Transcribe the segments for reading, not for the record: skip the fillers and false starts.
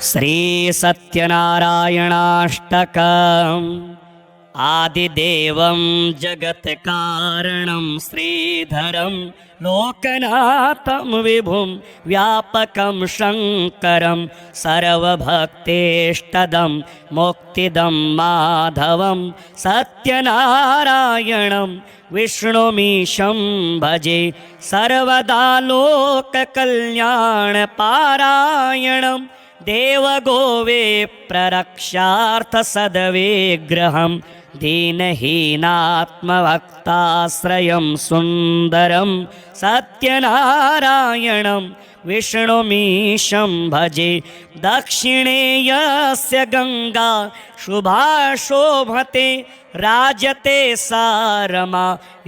श्री सत्यनारायणाष्टकम् आदिदेवं जगत्कारणं श्रीधरं लोकनाथं विभुं व्यापकं शङ्करं सर्वभक्तेष्टदं मुक्तिदं माधवं सत्यनारायणं विष्णुमीशं भजे सर्वदा लोककल्याणपारायणं देवगोवे प्ररक्षार्थसद्विग्रहं दीनहीनात्मभक्ताश्रयं सुन्दरं सत्यनारायणं विष्णुमीशं भजे दक्षिणे यस्य गंगा शुभा शोभते राजते सारमा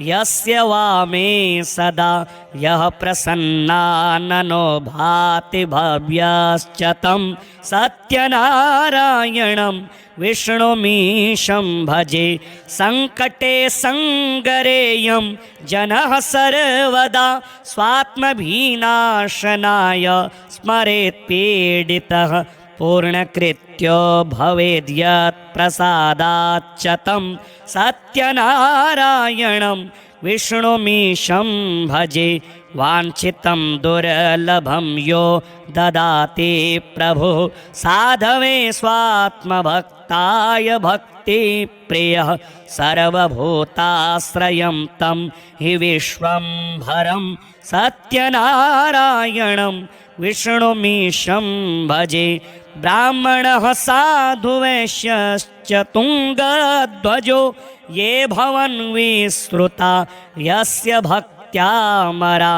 यस्य वामे सदा यः प्रसन्नाननो भाति भव्यश्च तं सत्यनारायणं विष्णुमीशं भजे संकटे संगरेयं जनः सर्वदा स्वात्मभीनाशनाय स्मरेत् पीडितः पूर्णकृत्यो भवेद्यत् प्रसादाच्च तं सत्यनारायणं विष्णुमीशं भजे वाञ्छितं दुर्लभं यो ददाति प्रभुः साधवे स्वात्मभक्ताय भक्तिप्रियः सर्वभूताश्रयं तं हि विश्वम्भरं सत्यनारायणं विष्णुमीशं भजे ब्राह्मणः साधुवैश्यश्च तुङ्गध्वजो ये भवन् विश्रुता यस्य भक्त्यामरा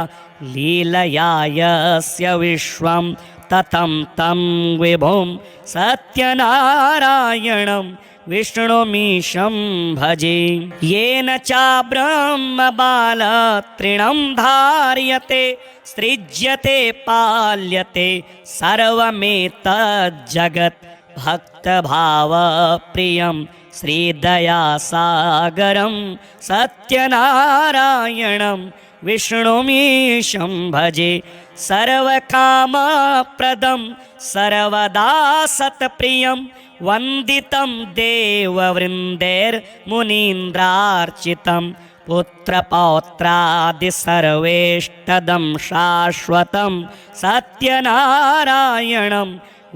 लीलया यस्य विश्वं ततं तं विभुं सत्यनारायणं विष्णुमीशं भजे येन च ब्रह्मबालतृणं धार्यते सृज्यते पाल्यते सर्वमेतज्जगत् भक्तभावप्रियं श्रीदयासागरं सत्यनारायणं विष्णुमीशं भजे सर्वकामप्रदं सर्वदा सत्प्रियं वन्दितं देववृन्दैर्मुनीन्द्रार्चितं पुत्रपौत्रादि सर्वेष्टदं शाश्वतं सत्यनारायणं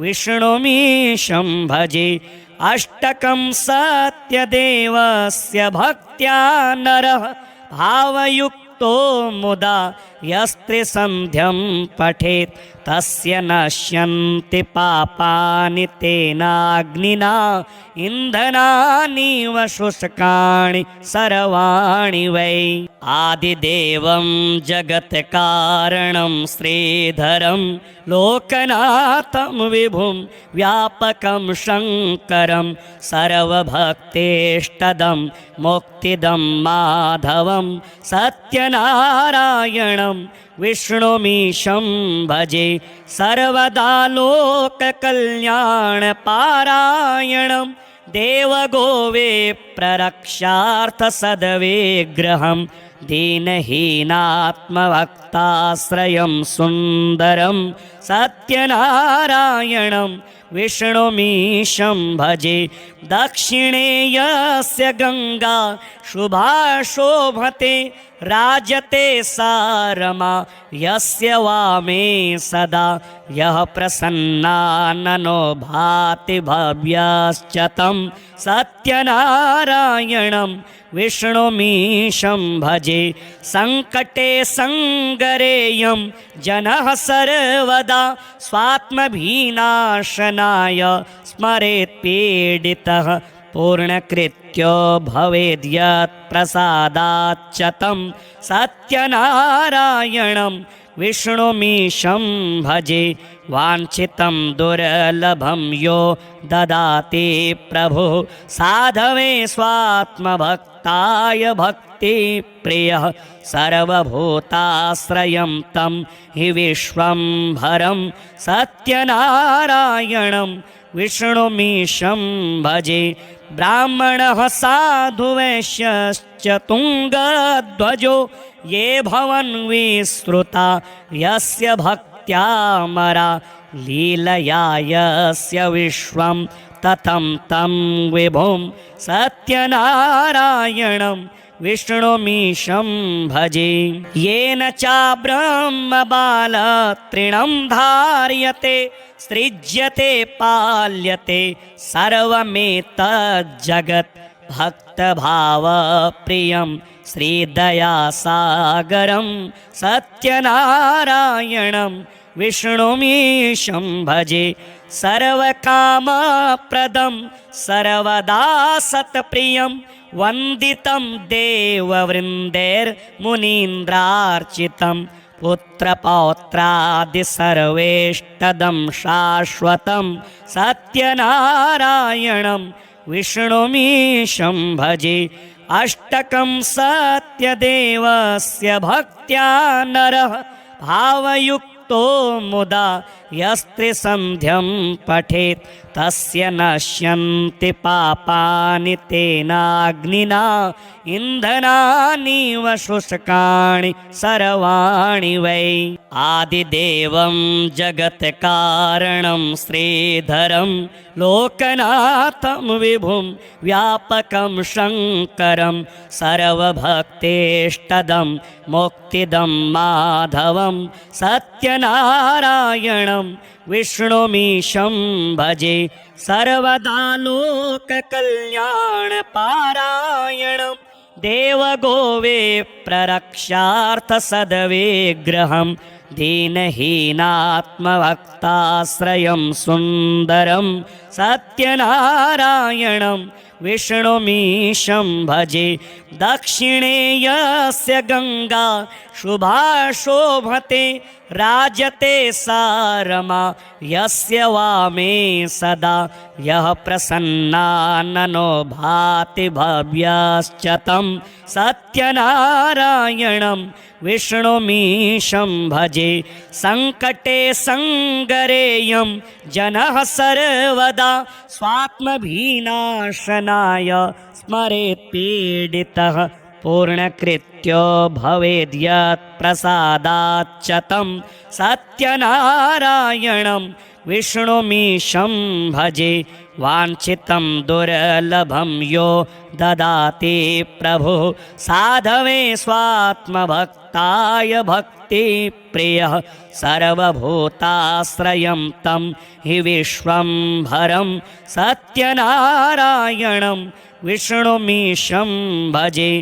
विष्णुमीशं भजे अष्टकं सत्यदेवस्य भक्त्या नरः भावयुक्तो मुदा यस्त्रिसन्ध्यं पठेत् तस्य नश्यन्ति पापानि तेनाग्निना इन्धनानि शुष्काणि सर्वाणि वै आदिदेवं जगत्कारणं श्रीधरं लोकनाथं विभुं व्यापकं शङ्करं सर्वभक्तेष्टदं मुक्तिदं माधवं सत्यनारायणं विष्णुमीशं भजे सर्वदा लोककल्याणपारायणं देवगोवे प्ररक्षार्थसद्विग्रहं दीनहीनात्मभक्ताश्रयं सुन्दरं सत्यनारायणं विष्णुमीशं भजे दक्षिणे यस्य गंगा शुभा शोभते राजते सारमा यस्य वामे सदा यः प्रसन्नाननो भाति भव्यश्च तं सत्यनारायणं विष्णुमीशं भजे संकटे संगरेयं जनः सर्वदा स्वात्मभीनाशनाय स्मरेत् पीडितः पूर्णकृत्यो भवेद्यत् प्रसादाच्च तं सत्यनारायणं विष्णुमीशं भजे वाञ्छितं दुर्लभं यो ददाति प्रभुः साधवे स्वात्मभक्ताय भक्तिप्रियः सर्वभूताश्रयं तं हि विश्वम्भरं सत्यनारायणं विष्णुमीशं भजे ब्राह्मणः साधुवैश्यश्च तुङ्गध्वजो ये भवन् विश्रुता यस्य भक्त्यामरा लीलया यस्य विश्वं ततं तं विभुं सत्यनारायणं विष्णुमीशं भजे। येन चाब्रह्मबालतृणं धार्यते सृज्यते पाल्यते सर्वमेतज्जगत् भक्तभावप्रियं श्रीदयासागरं सत्यनारायणं विष्णुमीशं भजे। सर्वकामप्रदं सर्वदा सत्प्रियं वन्दितं देववृन्दैर्मुनीन्द्रार्चितं पुत्रपौत्रादि सर्वेष्टदं शाश्वतं सत्यनारायणं विष्णुमीशं भजे। अष्टकं सत्यदेवस्य भक्त्या नरः भावयुक्तो मुदा यस्त्रिसन्ध्यं पठेत् तस्य नश्यन्ति पापानि तेनाग्निना इन्धनानीव शुष्काणि सर्वाणि वै। आदिदेवं जगत्कारणं श्रीधरं लोकनाथं विभुं व्यापकं शङ्करं सर्वभक्तेष्टदं मुक्तिदं माधवं सत्यनारायणं विष्णुमीशं भजे। सर्वदा लोककल्याणपारायणं देवगोविप्ररक्षार्थसद्विग्रहं दीनहीनात्मभक्ताश्रयं सुन्दरं सत्यनारायणं विष्णुमीशं भजे। दक्षिणे यस्य गङ्गा शुभा शोभते राजते सारमा यस्य वामे सदा यः प्रसन्नाननो भाति भव्यश्च तं सत्यनारायणं विष्णुमीशं भजे। सङ्कटे सङ्गरेयं जनः सर्वदा स्वात्मभिनाशनाय स्मरेत् पीडितः पूर्णकृत्यो भवेद्यत् प्रसादाच्च तं सत्यनारायणं विष्णुमीशं भजे। वाञ्छितं दुर्लभं यो ददाति प्रभुः साधवे स्वात्मभक्ताय भक्तिप्रियः सर्वभूताश्रयं तं हि विश्वम्भरं सत्यनारायणं विष्णुमीशं भजे।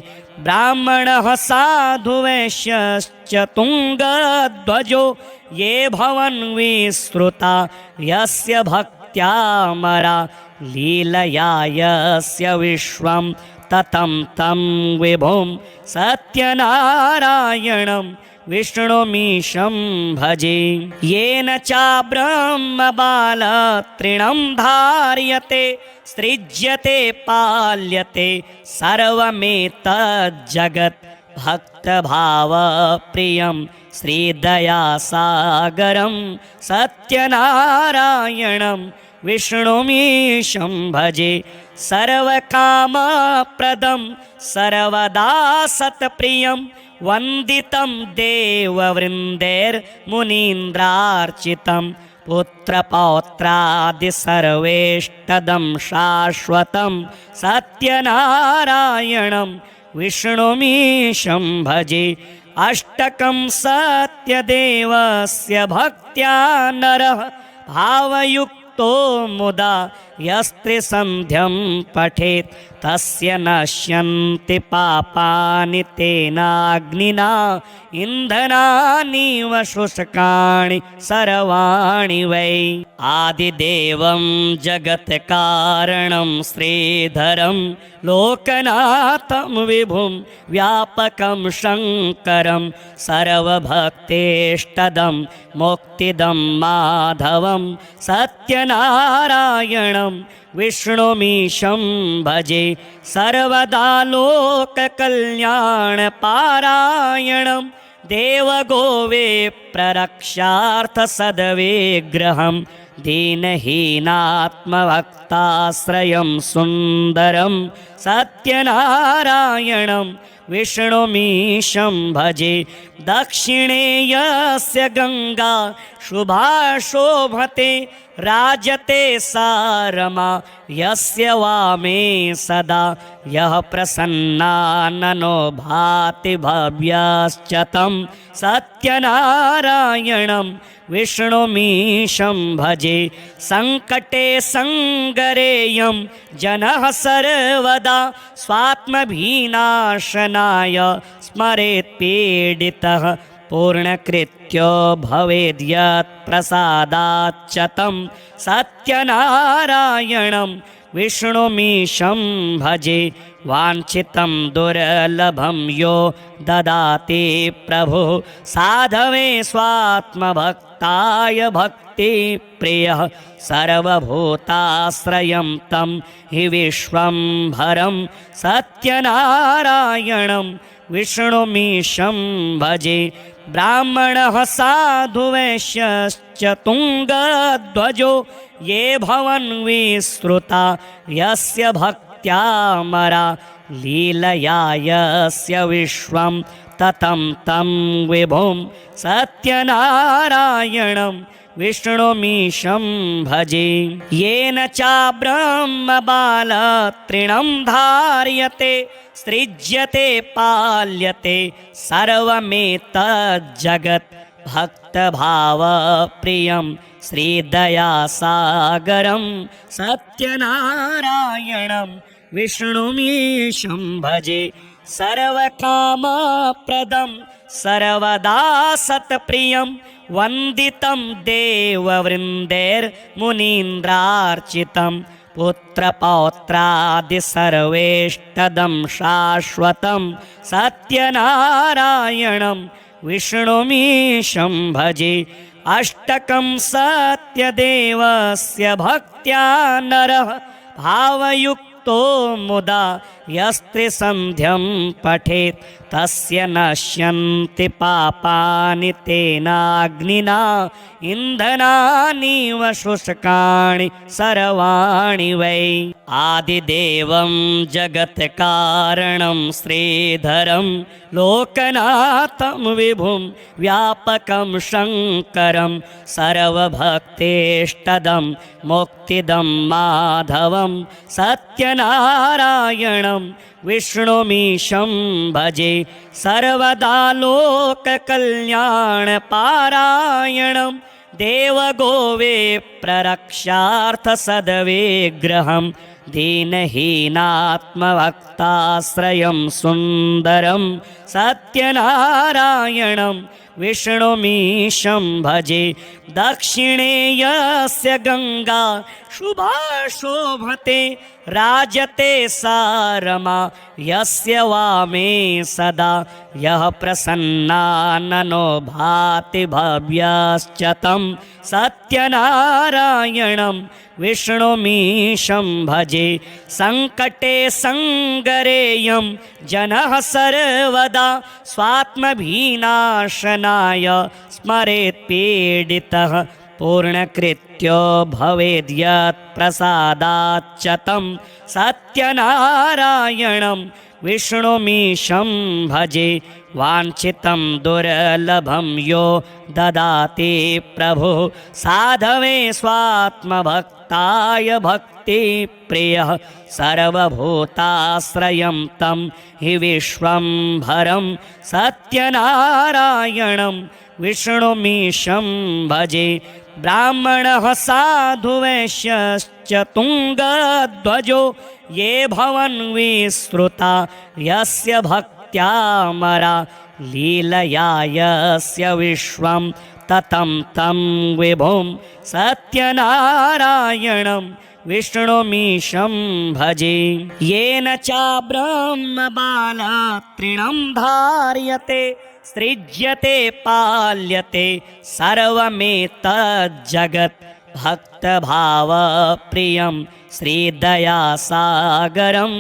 ब्राह्मणः साधुवैश्यश्च तुङ्गध्वजो ये भवन् विश्रुता यस्य भक्त्यामरा लीलया यस्य विश्वं ततं तं विभुं सत्यनारायणं विष्णुमीशं भजे। येन चाब्रह्मबालतृणं धार्यते सृज्यते पाल्यते सर्वमेतज्जगत् भक्तभावप्रियं श्रीदयासागरं सत्यनारायणं विष्णुमीशं भजे। सर्वकामप्रदं सर्वदा सत्प्रियं वन्दितं देववृन्दैर्मुनीन्द्रार्चितं पुत्रपौत्रादि सर्वेष्टदं शाश्वतं सत्यनारायणं विष्णुमीशं भजे। अष्टकं सत्यदेवस्य भक्त्या नरः भावयुक्तो मुदा यस्त्रिसन्ध्यं पठेत् तस्य नश्यन्ति पापानि तेनाग्निना इन्धनानीव शुष्काणि सर्वाणि वै। आदिदेवं जगत्कारणं श्रीधरं लोकनाथं विभुं व्यापकं शङ्करं सर्वभक्तेष्टदं मुक्तिदं माधवं सत्यनारायणं विष्णुमीशं भजे। सर्वदा लोककल्याणपारायणं देवगोविप्ररक्षार्थसद्विग्रहं दीनहीनात्मभक्ताश्रयं सुन्दरं सत्यनारायणं विष्णुमीशं भजे दक्षिणे यस्य गङ्गा शुभा शोभते राजते सारमा यस्य वामे सदा यः प्रसन्नाननो भाति भव्यश्च तं सत्यनारायणं विष्णुमीशं भजे संकटे संगरेयं जनः सर्वदा स्वात्मभीनाशनाय स्मरेत् पीडितः पूर्णकृत्यो भवेद्यत् प्रसादाच्च तं सत्यनारायणं विष्णुमीशं भजे वाञ्छितं दुर्लभं यो ददाति प्रभुः साधवे स्वात्मभक्ताय भक्तिप्रियः सर्वभूताश्रयं तं हि विश्वम्भरं सत्यनारायणं विष्णुमीशं भजे ब्राह्मणः साधुवैश्यश्च तुङ्गध्वजो ये भवन् विश्रुता यस्य भक्त्यामरा लीलया यस्य विश्वं ततं तं विभुं सत्यनारायणं विष्णुमीशं भजे येन चाब्रह्मबालतृणं धार्यते सृज्यते पाल्यते सर्वमेतज्जगत् भक्तभावप्रियं श्रीदयासागरं सत्यनारायणं विष्णुमीशं भजे सर्वकामप्रदं सर्वदा सत्प्रियं वन्दितं देववृन्दैर्मुनीन्द्रार्चितं पुत्रपौत्रादि सर्वेष्टदं शाश्वतं सत्यनारायणं विष्णुमीशं भजे अष्टकं सत्यदेवस्य भक्त्या नरः भावयुक्तो मुदा यस्त्रिसन्ध्यं पठेत् तस्य नश्यन्ति पापानि तेनाग्निना इन्धनानीव शुष्काणि सर्वाणि वै आदिदेवं जगत्कारणं श्रीधरं लोकनाथं विभुं व्यापकं शङ्करं सर्वभक्तेष्टदं मुक्तिदं माधवं सत्यनारायणं विष्णुमीशं भजे सर्वदा लोककल्याणपारायणं देवगोविप्ररक्षार्थसद्विग्रहं दीनहीनात्मभक्ताश्रयं सुन्दरं सत्यनारायणं विष्णुमीशं भजे दक्षिणे यस्य गङ्गा शुभा शोभते राजते सारमा यस्य वामे सदा यः प्रसन्नाननो भाति भव्यश्च तं सत्यनारायणं विष्णुमीशं भजे संकटे संगरेयं जनः सर्वदा स्वात्मभीनाशनाय स्मरेत् पीडितः पूर्णकृत्यो भवेद्यत् प्रसादाच्च तं सत्यनारायणं विष्णुमीशं भजे वाञ्छितं दुर्लभं यो ददाति प्रभुः साधवे स्वात्मभक्ताय भक्तिप्रियः सर्वभूताश्रयं तं हि विश्वम्भरं सत्यनारायणं विष्णुमीशं भजे ब्राह्मणः साधुवैश्यश्च तुङ्गध्वजो ये भवन् विश्रुता यस्य भक्त्यामरा लीलया यस्य विश्वं ततं तं विभुं सत्यनारायणं विष्णुमीशं भजे येन चाब्रह्मबालतृणं धार्यते सृज्यते पाल्यते सर्वमेतज्जगत् भक्तभावप्रियं श्रीदयासागरं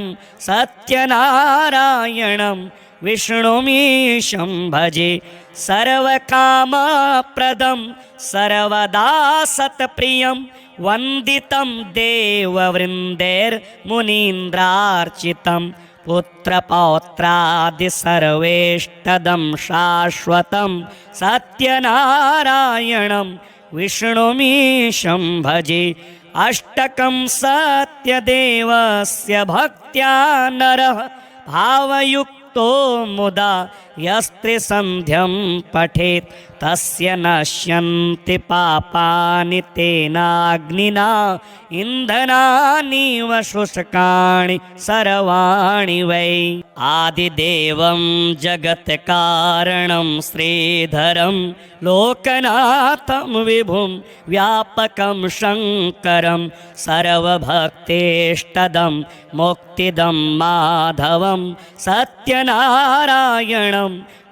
सत्यनारायणं विष्णुमीशं भजे सर्वकामप्रदं सर्वदा सत्प्रियं वन्दितं देववृन्दैर्मुनीन्द्रार्चितं पुत्रपौत्रादि सर्वेष्टदं शाश्वतं सत्यनारायणं विष्णुमीशं भजे। अष्टकं सत्यदेवस्य भक्त्या नरः भावयुक्तो मुदा यस्त्रिसन्ध्यं पठेत् तस्य नश्यन्ति पापानि तेनाग्निना इन्धनानीव शुष्काणि सर्वाणि वै। आदिदेवं जगत्कारणं श्रीधरं लोकनाथं विभुं व्यापकं शङ्करं सर्वभक्तेष्टदं मुक्तिदं माधवं सत्यनारायणं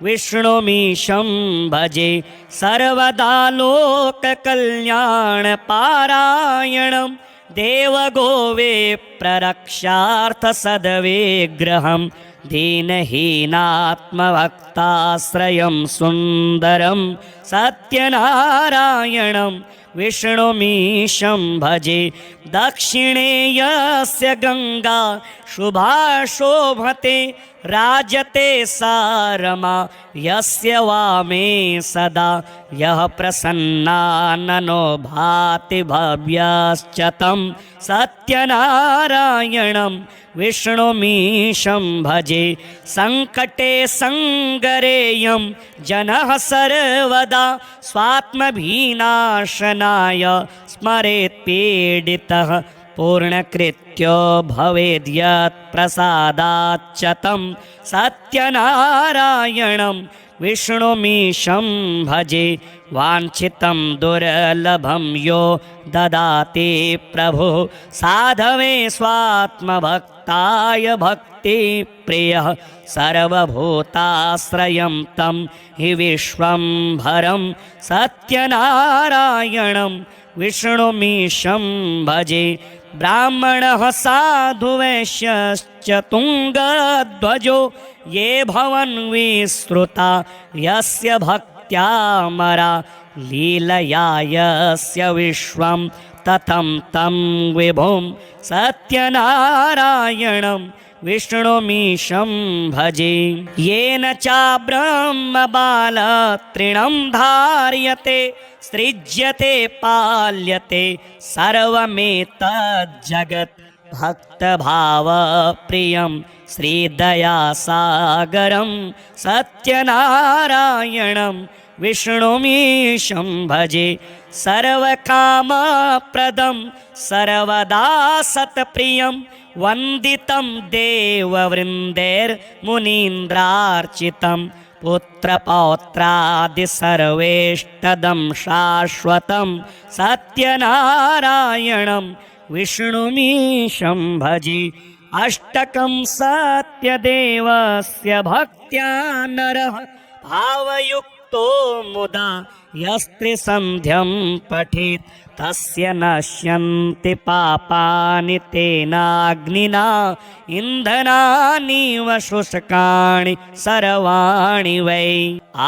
विष्णुमीशं भजे। सर्वदा लोककल्याणपारायणं देवगोविप्ररक्षार्थसद्विग्रहं दीनहीनात्मभक्ताश्रयं सुन्दरं सत्यनारायणं विष्णुमीशं भजे। दक्षिणे यस्य गङ्गा शुभा शोभते राजते सा रमा यस्य वामे सदा यः प्रसन्नाननो भाति भव्यश्च तं सत्यनारायणं विष्णुमीशं भजे। सङ्कटे सङ्गरेयं जनः सर्वदा स्वात्मभीनाशनाय स्मरेत् पीडितः पूर्णकृत्यो भवेद्यत् प्रसादाच्च तं सत्यनारायणं विष्णुमीशं भजे। वाञ्छितं दुर्लभं यो ददाति प्रभुः साधवे स्वात्मभक्ताय भक्तिप्रियः सर्वभूताश्रयं तं हि विश्वम्भरं सत्यनारायणं विष्णुमीशं भजे। ब्राह्मणः साधुवैश्यश्च तुङ्गध्वजो ये भवन् विश्रुता यस्य भक्त्यामरा लीलया यस्य विश्वं ततं तं विभुं सत्यनारायणं विष्णुमीशं भजे। येन चाब्रह्मबालतृणं धार्यते सृज्यते पाल्यते सर्वमेतज्जगत् भक्तभावप्रियं श्रीदयासागरं सत्यनारायणं विष्णुमीशं भजे। सर्वकामप्रदं सर्वदा सत्प्रियं वन्दितं देववृन्दैर्मुनीन्द्रार्चितं पुत्रपौत्रादि सर्वेष्टदं शाश्वतं सत्यनारायणं विष्णुमीशं भजे। अष्टकं सत्यदेवस्य भक्त्या नरः भावयुक्तो मुदा यस्त्रिसन्ध्यं पठेत् तस्य नश्यन्ति पापानि तेनाग्निना इन्धनानीव शुष्काणि सर्वाणि वै।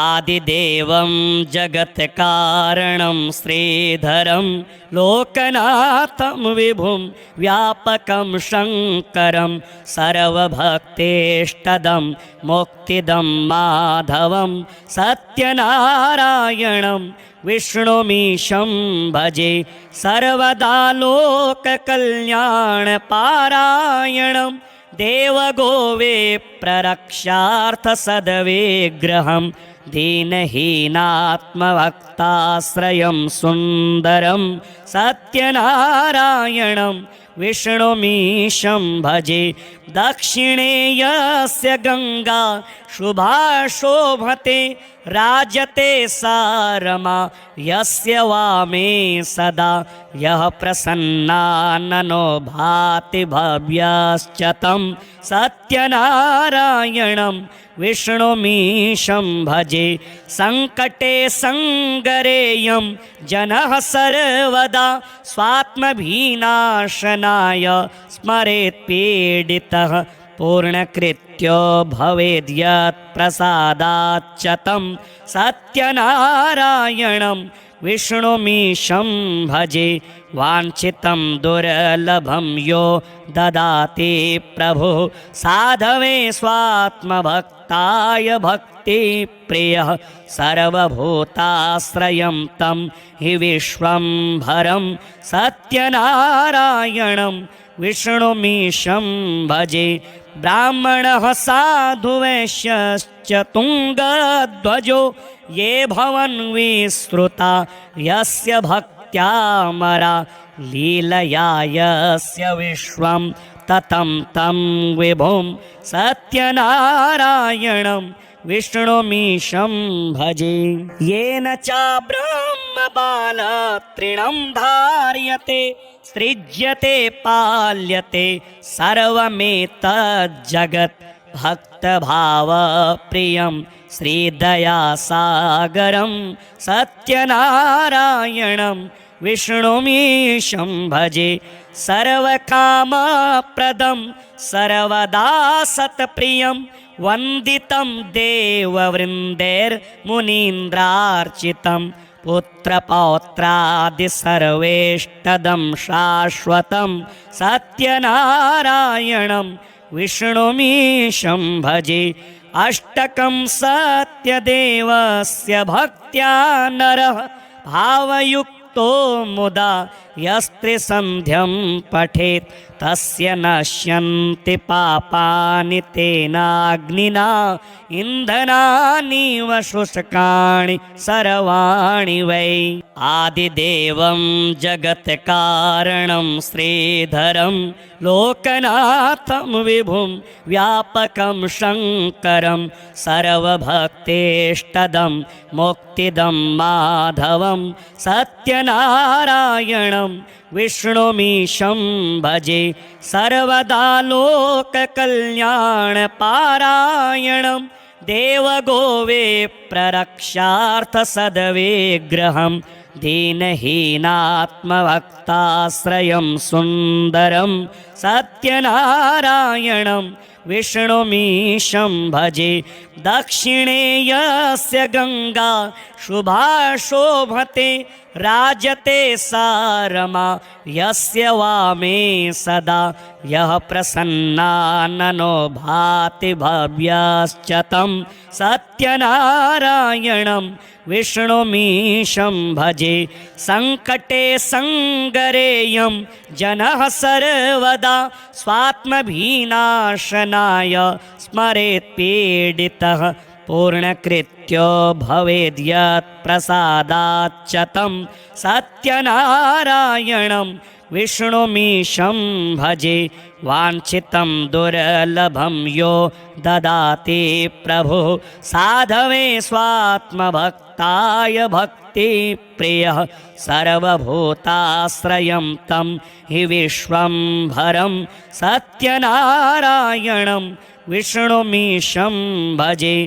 आदिदेवं जगत्कारणं श्रीधरं लोकनाथं विभुं व्यापकं शङ्करं सर्वभक्तेष्टदं मुक्तिदं माधवं सत्यनारायणं विष्णुमीशं भजे। सर्वदा लोककल्याणपारायणं देवगोविप्ररक्षार्थसद्विग्रहं दीनहीनात्मभक्ताश्रयं सुन्दरं सत्यनारायणं विष्णुमीशं भजे। दक्षिणे यस्य गङ्गा शुभा शोभते राजते सा रमा यस्य वामे सदा यः प्रसन्नाननो भाति भव्यश्च तं सत्यनारायणं विष्णुमीशं भजे। सङ्कटे सङ्गरेयं जनः सर्वदा स्वात्मभीनाशनाय स्मरेत् पीडितः पूर्णकृत्यो भवेद्यत् प्रसादाच्च तं सत्यनारायणं विष्णुमीशं भजे वाञ्छितं दुर्लभं यो ददाति प्रभु साधवे स्वात्मभक्ताय भक्तिप्रियः सर्वभूताश्रयं तं हि विश्वम्भरं सत्यनारायणं विष्णुमीशं भजे ब्राह्मणः साधुवैश्यश्च तुङ्गध्वजो ये भवन् विश्रुता यस्य भक्त्यामरा लीलया यस्य विश्वं ततं तं विभुं सत्यनारायणं विष्णुमीशं भजे येन च ब्रह्मबालतृणं धार्यते सृज्यते पाल्यते सर्वमेतज्जगत् भक्तभावप्रियं श्रीदयासागरं सत्यनारायणं विष्णुमीशं भजे सर्वकामप्रदं सर्वदा सत्प्रियं वन्दितं देववृन्दैर्मुनीन्द्रार्चितं पुत्रपौत्रादिसर्वेष्टदं शाश्वतं सत्यनारायणं विष्णुमीशं भजे अष्टकं सत्यदेवस्य भक्त्या नरः भावयुक्तो मुदा यस्त्रिसन्ध्यं पठेत् तस्य नश्यन्ति पापानि तेनाग्निना इन्धनानीव शुष्काणि सर्वाणि वै आदिदेवं जगत्कारणं श्रीधरं लोकनाथं विभुं व्यापकं शङ्करं सर्वभक्तेष्टदं मुक्तिदं माधवं सत्यनारायणं विष्णुमीशं भजे सर्वदा लोककल्याणपारायणं देवगोविप्ररक्षार्थसद्विग्रहं दीनहीनात्मभक्ताश्रयं सुन्दरं सत्यनारायणं विष्णुमीशं भजे दक्षिणे यस्य गङ्गा शुभा शोभते राजते सारमा यस्य वामे सदा यः प्रसन्नाननो भाति भव्यश्च तं सत्यनारायणं विष्णुमीशं भजे सङ्कटे सङ्गरेयं जनः सर्वदा स्वात्मभीनाशनाय स्मरेत् पीडितः पूर्णकृत्यो भवेद्यत् प्रसादाच्च तं सत्यनारायणं विष्णुमीशं भजे वाञ्छितं दुर्लभं यो ददाति प्रभु साधवे स्वात्मभक्ताय भक्तिप्रियः सर्वभूताश्रयं तं हि विश्वम्भरं सत्यनारायणं विष्णुमीशं भजे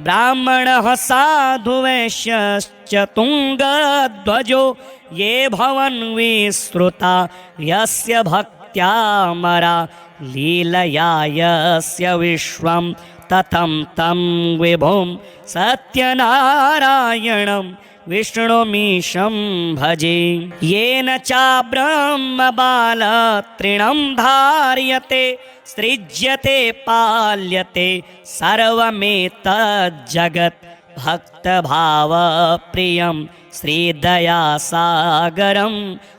ब्राह्मणः साधुवैश्यश्च तुङ्गध्वजो ये भवन् विश्रुता यस्य भक्त्यामरा लीलया यस्य विश्वं ततं तं विभुं सत्यनारायणं विष्णुमीशं भजे येन च ब्रह्मबालतृणं धार्यते सृज्यते पाल्यते सर्वमेतज्जगत् भक्तभावप्रियं श्रीदयासागरं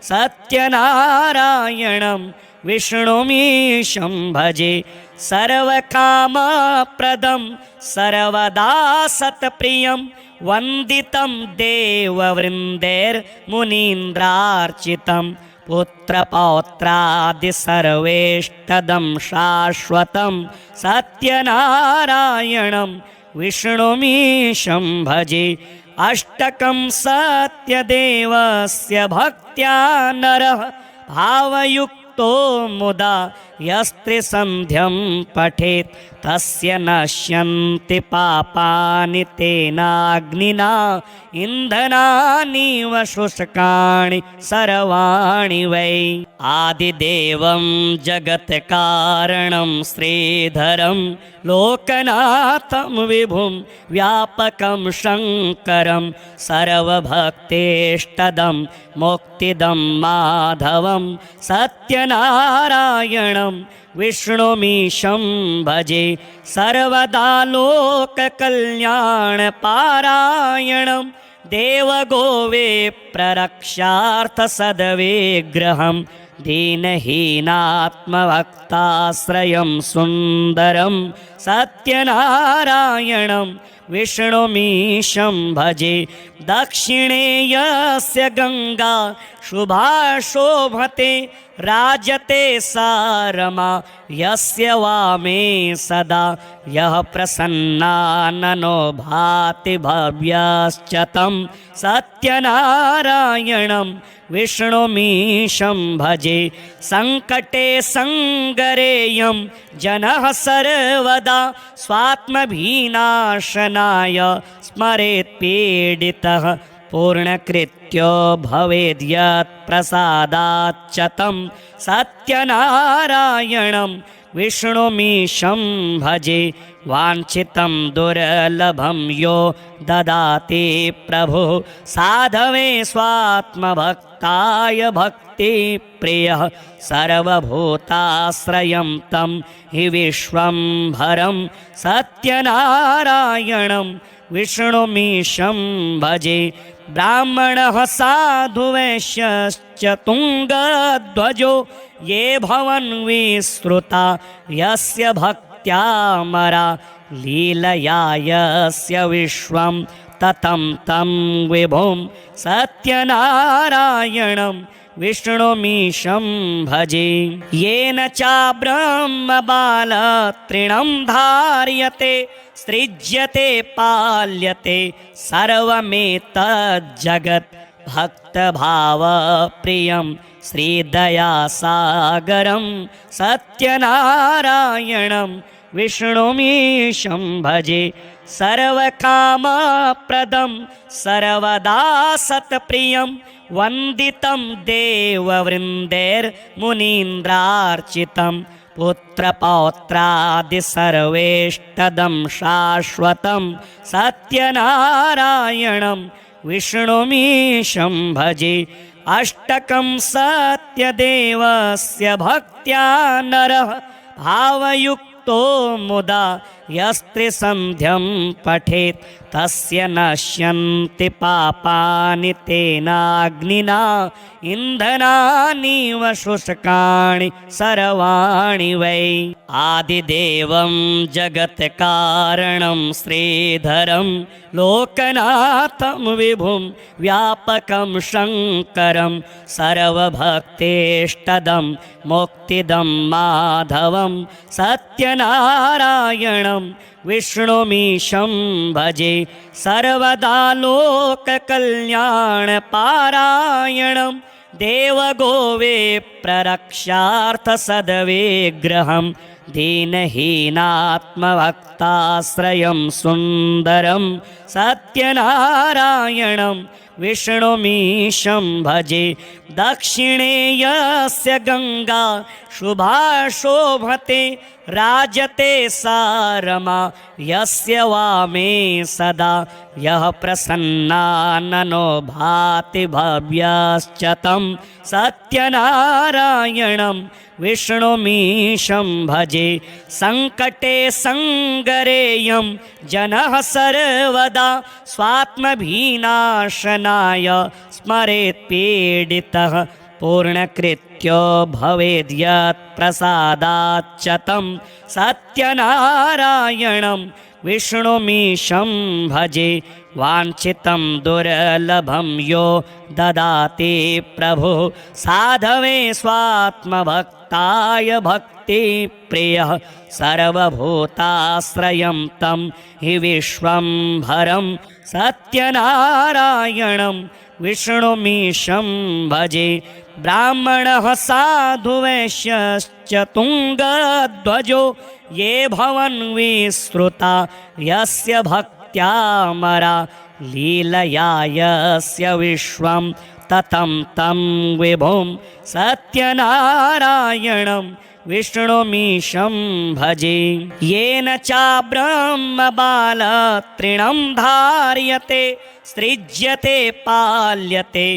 सत्यनारायणं विष्णुमीशं भजे सर्वकामप्रदं सर्वदा सत्प्रियं वन्दितं देववृन्दैर्मुनीन्द्रार्चितं पुत्रपौत्रादिसर्वेष्टदं शाश्वतं सत्यनारायणं विष्णुमीशं भजे अष्टकं सत्यदेवस्य भक्त्या नरः भावयुक्तो मुदा यस्त्रिसन्ध्यं पठेत् तस्य नश्यन्ति पापानि तेनाग्निना इन्धनानीव शुष्काणि सर्वाणि वै। आदिदेवं जगत्कारणं श्रीधरं लोकनाथं विभुं व्यापकं शङ्करं सर्वभक्तेष्टदं मुक्तिदं माधवं सत्यनारायणं विष्णुमीशं भजे सर्वदा लोककल्याणपारायणं देवगोविप्ररक्षार्थसद्विग्रहं दीनहीनात्मभक्ताश्रयं सुन्दरं सत्यनारायणं विष्णुमीशं भजे। दक्षिणे यस्य गङ्गा शुभा शोभते राजते सा रमा यस्य वामे सदा यः प्रसन्नाननो भाति भव्यश्च तं सत्यनारायणं विष्णुमीशं भजे। सङ्कटे सङ्गरेयं जनः सर्वदा स्वात्मभीनाशनाय स्मरेत् पीडितः पूर्णकृत्यो भवेद्यत् प्रसादाच्च तं सत्यनारायणं विष्णुमीशं भजे। वाञ्छितं दुर्लभं यो ददाति प्रभुः साधवे स्वात्मभक्ताय भक्तिप्रियः सर्वभूताश्रयं तं हि विश्वम्भरं सत्यनारायणं विष्णुमीशं भजे। ब्राह्मणः साधुवैश्यश्च तुङ्गध्वजो ये भवन् विश्रुता यस्य भक्त्यामरा लीलया यस्य विश्वं ततं तं विभुं सत्यनारायणं विष्णुमीशं भजे। येन चाब्रह्मबालतृणं धार्यते सृज्यते पाल्यते सर्वमेतज्जगत् भक्तभावप्रियं श्रीदयासागरं सत्यनारायणं विष्णुमीशं भजे। सर्वकामप्रदं सर्वदा सत्प्रियं वन्दितं देववृन्दैर्मुनीन्द्रार्चितं पुत्रपौत्रादि सर्वेष्टदं शाश्वतं सत्यनारायणं विष्णुमीशं भजे। अष्टकं सत्यदेवस्य भक्त्या नरः भावयुक्तो मुदा यस्त्रिसन्ध्यं पठेत् तस्य नश्यन्ति पापानि तेनाग्निना इन्धनानीव शुष्काणि सर्वाणि वै। आदिदेवं जगत्कारणं श्रीधरं लोकनाथं विभुं व्यापकं शङ्करं सर्वभक्तेष्टदं मुक्तिदं माधवं सत्यनारायणं विष्णुमीशं भजे। सर्वदा लोककल्याणपारायणं देवगोविप्ररक्षार्थसद्विग्रहं दीनहीनात्मभक्ताश्रयं सुन्दरं सत्यनारायणं विष्णुमीशं भजे। दक्षिणे यस्य गङ्गा शुभा शोभते राजते सा रमा यस्य वामे सदा यः प्रसन्नाननो भाति भव्यश्च तं सत्यनारायणं विष्णुमीशं भजे। सङ्कटे सङ्गरेयं जनः सर्वदा स्वात्मभीनाशनाय स्मरेत् पीडितः पूर्णकृत्यो भवेद्यत् प्रसादाच्च तं सत्यनारायणं विष्णुमीशं भजे। वाञ्छितं दुर्लभं यो ददाति प्रभुः साधवे स्वात्मभक्ताय भक्तिप्रियः सर्वभूताश्रयं तं हि विश्वम्भरं सत्यनारायणं विष्णुमीशं भजे। ब्राह्मणः साधुवैश्यश्च तुङ्गध्वजो ये भवन् विश्रुता यस्य भक्त्यामरा लीलया यस्य विश्वं ततं तं विभुं सत्यनारायणं विष्णुमीशं भजे। येन चाब्रह्मबालतृणं धार्यते सृज्यते पाल्यते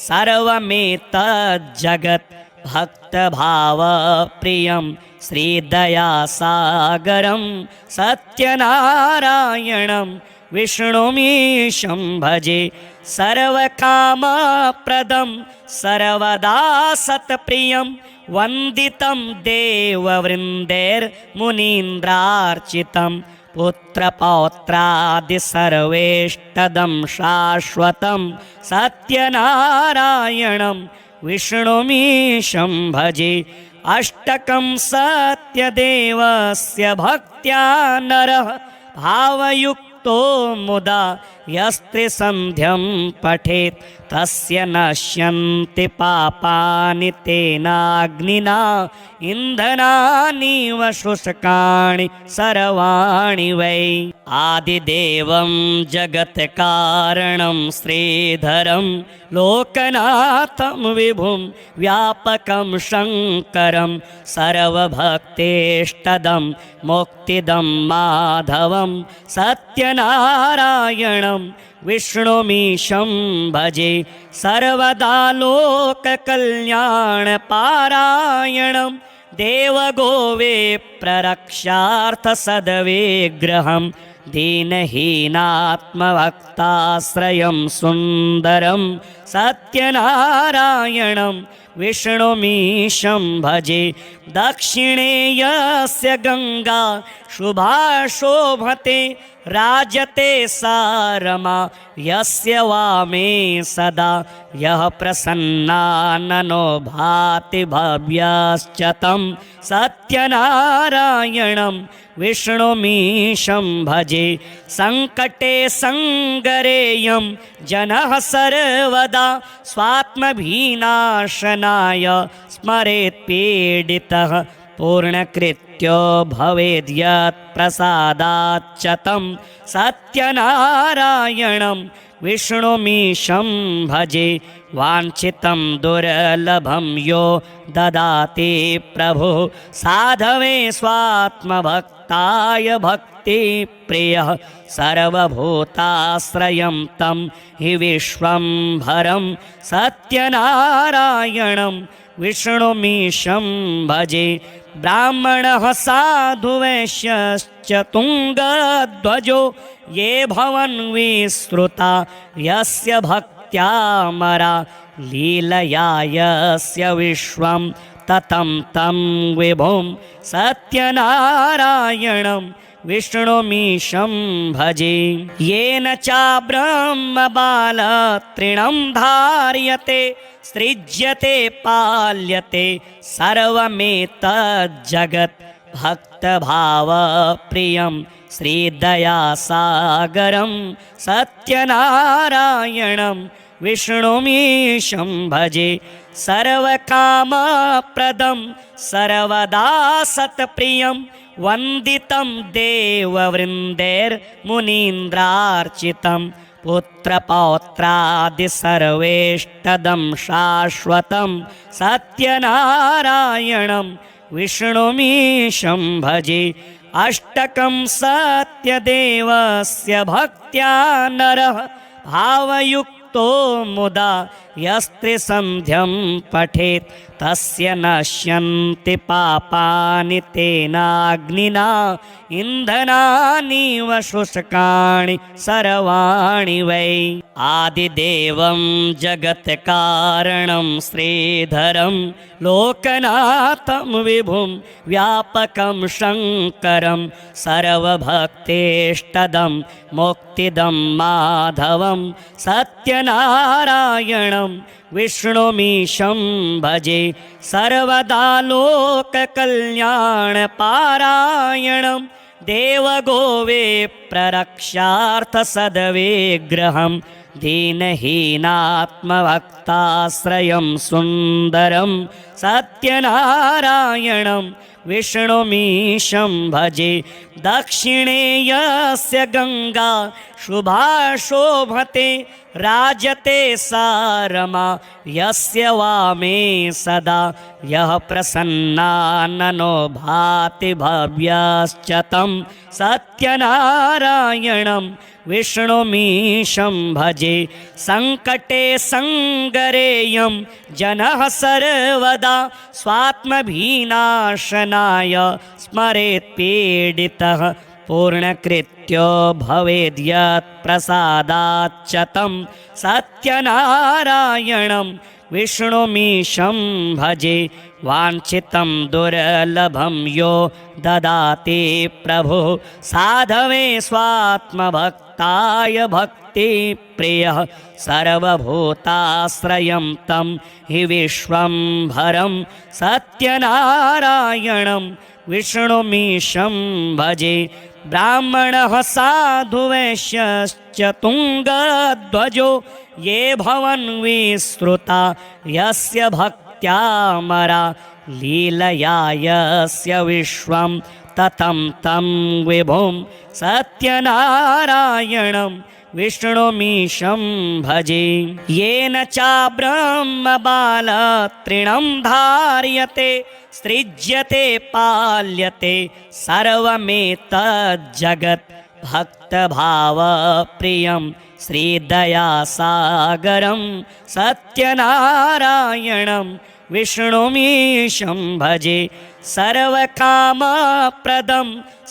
सर्वमेतज्जगत् भक्तभावप्रियं श्रीदयासागरं सत्यनारायणं विष्णुमीशं भजे। सर्वकामप्रदं सर्वदा सत्प्रियं वन्दितं देववृन्दैर्मुनीन्द्रार्चितं पुत्रपौत्रादि सर्वेष्टदं शाश्वतं सत्यनारायणं विष्णुमीशं भजे। अष्टकं सत्यदेवस्य भक्त्या नरः भावयुक्तो मुदा यस्त्रिसन्ध्यं पठेत् तस्य नश्यन्ति पापानि तेनाग्निना इन्धनानीव शुष्काणि सर्वाणि वै। आदिदेवं जगत्कारणं श्रीधरं लोकनाथं विभुं व्यापकं शङ्करं सर्वभक्तेष्टदं मुक्तिदं माधवं सत्यनारायणं विष्णुमीशं भजे। सर्वदा लोककल्याणपारायणं देवगोविप्ररक्षार्थसद्विग्रहं दीनहीनात्मभक्ताश्रयं सुन्दरं सत्यनारायणं विष्णुमीशं भजे। दक्षिणे यस्य गङ्गा शुभा शोभते राजते सा रमा यस्य वामे सदा यः प्रसन्नाननो भाति भव्यश्च तं सत्यनारायणं विष्णुमीशं भजे। सङ्कटे सङ्गरेयं जनः सर्वदा स्वात्मभीनाशनाय स्मरेत् पीडितः पूर्णकृत्यो भवेद्यत् प्रसादाच्च तं सत्यनारायणं विष्णुमीशं भजे। वाञ्छितं दुर्लभं यो ददाति प्रभुः साधवे स्वात्मभक्ताय भक्तिप्रियः सर्वभूताश्रयं तं हि विश्वम्भरं सत्यनारायणं विष्णुमीशं भजे। ब्राह्मणः साधुवैश्यश्च तुङ्गध्वजो ये भवन् विश्रुता यस्य भक्त्यामरा लीलया यस्य विश्वं ततं तं विभुं सत्यनारायणं विष्णुमीशं भजे। येन चाब्रह्मबालतृणं धार्यते सृज्यते पाल्यते सर्वमेतज्जगत् भक्तभावप्रियं श्रीदयासागरं सत्यनारायणं विष्णुमीशं भजे। सर्वकामप्रदं सर्वदा सत्प्रियं वन्दितं देववृन्दैर्मुनीन्द्रार्चितं पुत्रपौत्रादि सर्वेष्टदं शाश्वतं सत्यनारायणं विष्णुमीशं भजे। अष्टकं सत्यदेवस्य भक्त्या नरः भावयुक्तो मुदा यस्त्रिसन्ध्यं पठेत् तस्य नश्यन्ति पापानि तेनाग्निना इन्धनानीव शुष्काणि सर्वाणि वै। आदिदेवं जगत्कारणं श्रीधरं लोकनाथं विभुं व्यापकं शङ्करं सर्वभक्तेष्टदं मुक्तिदं माधवं सत्यनारायणं विष्णुमीशं भजे। सर्वदा लोककल्याणपारायणं देवगोविप्ररक्षार्थसद्विग्रहं दीनहीनात्मभक्ताश्रयं सुन्दरं सत्यनारायणं विष्णुमीशं भजे। दक्षिणे यस्य गङ्गा शुभा शोभते राजते सा रमा यस्य वामे सदा यः प्रसन्नाननो भाति भव्यश्च तं सत्यनारायणं विष्णुमीशं भजे। सङ्कटे सङ्गरेयं जनः सर्वदा स्वात्मभीनाशनाय स्मरेत् पीडितः पूर्णकृत्यो भवेद्यत् प्रसादाच्च तं सत्यनारायणं विष्णुमीशं भजे। वाञ्छितं दुर्लभं यो ददाति प्रभुः साधवे स्वात्मभक्ताय भक्तिप्रियः। सर्वभूताश्रयं तं हि विश्वम्भरं सत्यनारायणं विष्णुमीशं भजे। ब्राह्मणः साधुवैश्यश्च तुङ्गध्वजो ये भवन् विश्रुता यस्य भक्त्यामरा लीलया यस्य विश्वं ततं तं विभुं सत्यनारायणं विष्णुमीशं भजे। येन चाब्रह्मबालतृणं धार्यते सृज्यते पाल्यते सर्वमेतज्जगत् भक्तभावप्रियं श्रीदयासागरं सत्यनारायणं विष्णुमीशं भजे। सर्वकामप्रदं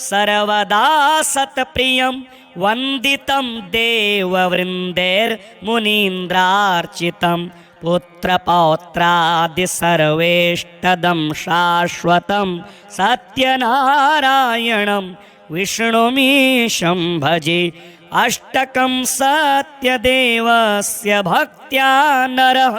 सर्वदा सत्प्रियं वन्दितं देववृन्दैर्मुनीन्द्रार्चितं पुत्रपौत्रादि सर्वेष्टदं शाश्वतं सत्यनारायणं विष्णुमीशं भजे। अष्टकं सत्यदेवस्य भक्त्या नरः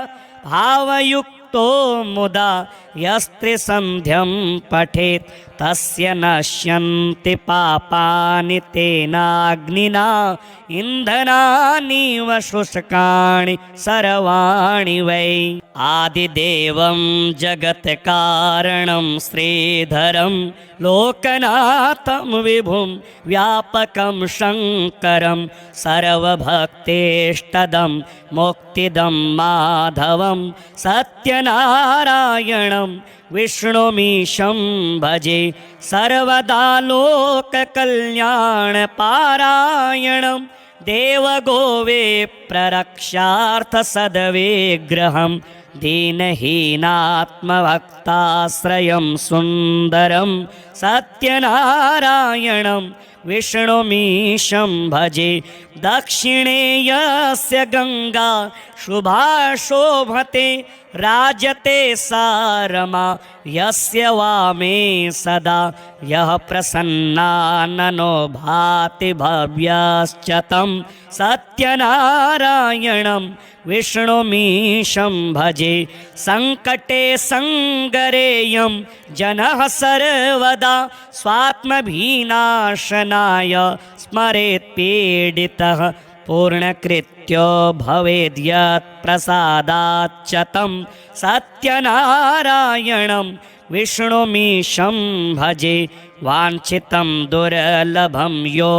भावयुक्तो मुदा यस्त्रिसन्ध्यं पठेत् तस्य नश्यन्ति पापानि तेनाग्निना इन्धनानीव शुष्काणि सर्वाणि वै। आदिदेवं जगत्कारणं श्रीधरं लोकनाथं विभुं व्यापकं शङ्करं सर्वभक्तेष्टदं मुक्तिदं माधवं सत्यनारायणं विष्णुमीशं भजे। सर्वदा लोककल्याणपारायणं देवगोवे प्ररक्षार्थसद्विग्रहं दीनहीनात्मभक्ताश्रयं सुन्दरं सत्यनारायणं विष्णुमीशं भजे। दक्षिणे यस्य गङ्गा शुभा शोभते राजते सा रमा यस्य वामे सदा यः प्रसन्नाननो भाति भव्यश्च तं सत्यनारायणं विष्णुमीशं भजे। सङ्कटे सङ्गरेयं जनः सर्वदा स्वात्मभीनाशनाय स्मरेत् पीडितः पूर्णकृत्यो भवेद्यत् प्रसादाच्च तं सत्यनारायणं विष्णुमीशं भजे। वाञ्छितं दुर्लभं यो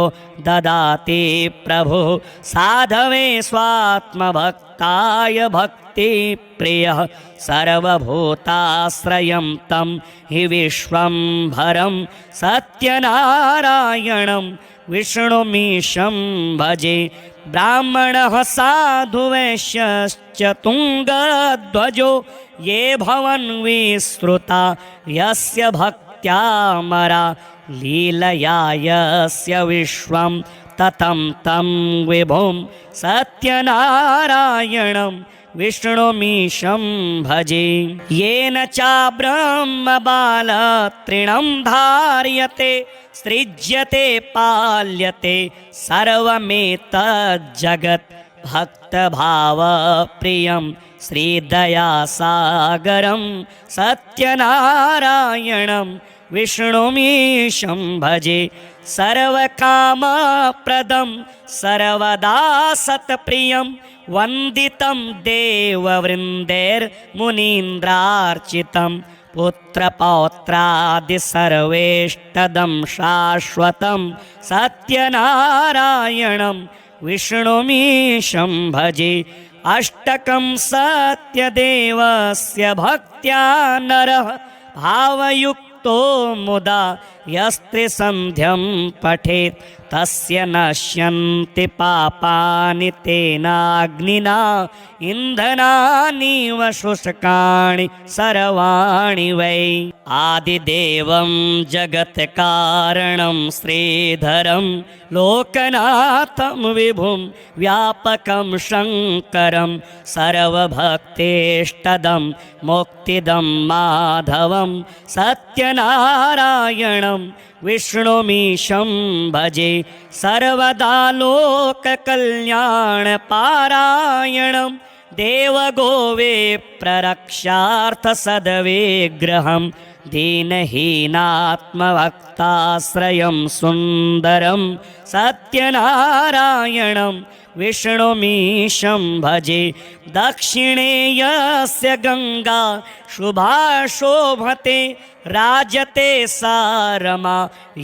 ददाति प्रभुः साधवे स्वात्मभक्ताय भक्तिप्रियः। सर्वभूताश्रयं तं हि विश्वम्भरं सत्यनारायणं विष्णुमीशं भजे। ब्राह्मणः साधुवैश्यश्च तुङ्गध्वजो ये भवन् विश्रुता यस्य भक्त्यामरा लीलया यस्य विश्वं ततं तं विभुं सत्यनारायणं विष्णुमीशं भजे। येन चाब्रह्मबालतृणं धार्यते सृज्यते पाल्यते सर्वमेतज्जगत् भक्तभावप्रियं श्रीदयासागरं सत्यनारायणं विष्णुमीशं भजे सर्वकामप्रदं सर्वदा सत्प्रियं वन्दितं देववृन्दैर्मुनीन्द्रार्चितं पुत्रपौत्रादि सर्वेष्टदं शाश्वतं सत्यनारायणं विष्णुमीशं भजे अष्टकं सत्यदेवस्य भक्त्या नरः भावयुक्तो मुदा यस्त्रिसन्ध्यं पठेत् तस्य नश्यन्ति पापानि तेनाग्निना इन्धनानीव शुष्काणि सर्वाणि वै आदिदेवं जगत्कारणं श्रीधरं लोकनाथं विभुं व्यापकं शङ्करं सर्वभक्तेष्टदं मुक्तिदं माधवं सत्यनारायणं विष्णुमीशं भजे सर्वदा लोककल्याणपारायणं देवगोविप्ररक्षार्थसद्विग्रहं दीनहीनात्मभक्ताश्रयं सुन्दरं सत्यनारायणं विष्णुमीशं भजे दक्षिणे यस्य गङ्गा शुभा शोभते राजते सा रमा